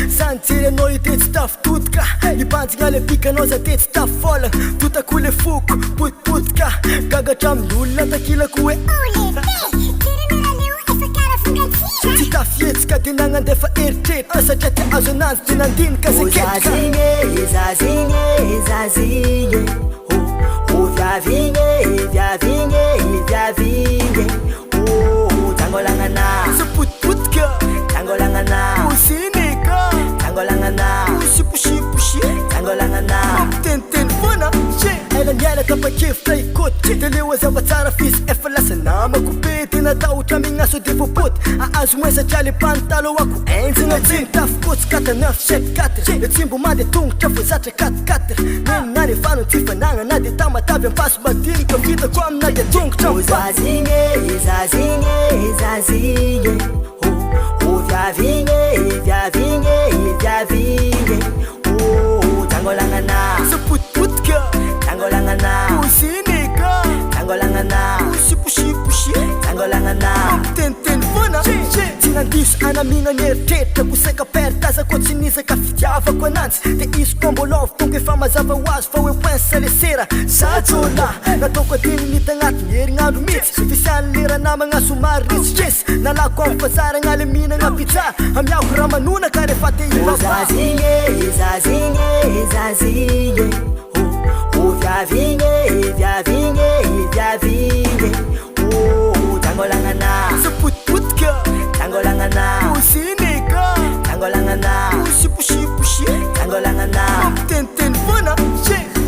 Santiere noi te staff tutka I panzika le pikanao za te staff fola Tutako le foko put-putka Gagatra amin'olona takila ko hoe Tsy tafihetsika dia nagnandefa eritreritra Satria ty azo ananjy dia nandinika ze ketrika Zazigny Oh viavigny Oh tangolagnana Sa put-putka Tangolagnana Usinika Tangolagnana Pushi-pushi-pushi Tangolagnana Mampiteniteny foana Ela niaraka pakevitra ikoty Dia leo azava tsara fisy efa lasa namako be Dia natahotra mignaso dia voapoty Ahazo moe satria le pantaloako enjina tsiny Tafikotsy 4974 Le tsimbo mande tongotra fo zatra 44 Nenina rehefa no tsy fanagna dia tamatavy ampaso madinika Vitako amina dia tongotra Zazigny Oh viavigny Oh tangolagnana Sa put-putka Tangolagnana Usinika Tangolagnana Pushi-pushi-pushi Tangolagnana Mampiteniteny foana Tsy nandiso anamina ny eritreritra Koseka pertazako tsy nisaka fitiavako ananjy Dia izy koa mbola avy tonga efa mazava ho azy Fa hoe poinsa le sera Zajola Nataoko adiny nita agnatin'ny herinandro mihitsy Fisian'ny lera namagna somary risitresy Nalako amin'ny fazaragna le minagna pizza Amiako raha manona ka rehefa te hivava Zazigny Oh viavigny Oh tangolagnana Sa put-putka Tangolagnana Usinika Tangolagnana Pushi-pushi-pushi Tangolagnana Mampiteniteny foana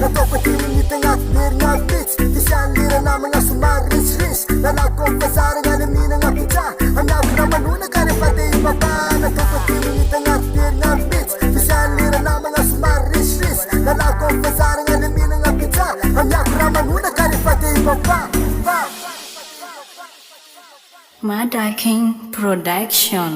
Nataoko adiny nita agnatin'ny herinandro mihitsy Fisian'ny lera namagna somary risitresy Nalako amin'ny fazaragna le minagna pizza Amiako raha manona ka rehefa te hivava Nataoko adiny nita agnatin'ny herinandro mihitsy Fisian'ny lera namagna somary risitresy Nalako amin'ny fazaragna le minagna pizza Amiako raha manona ka rehefa te hivava Madaking Production.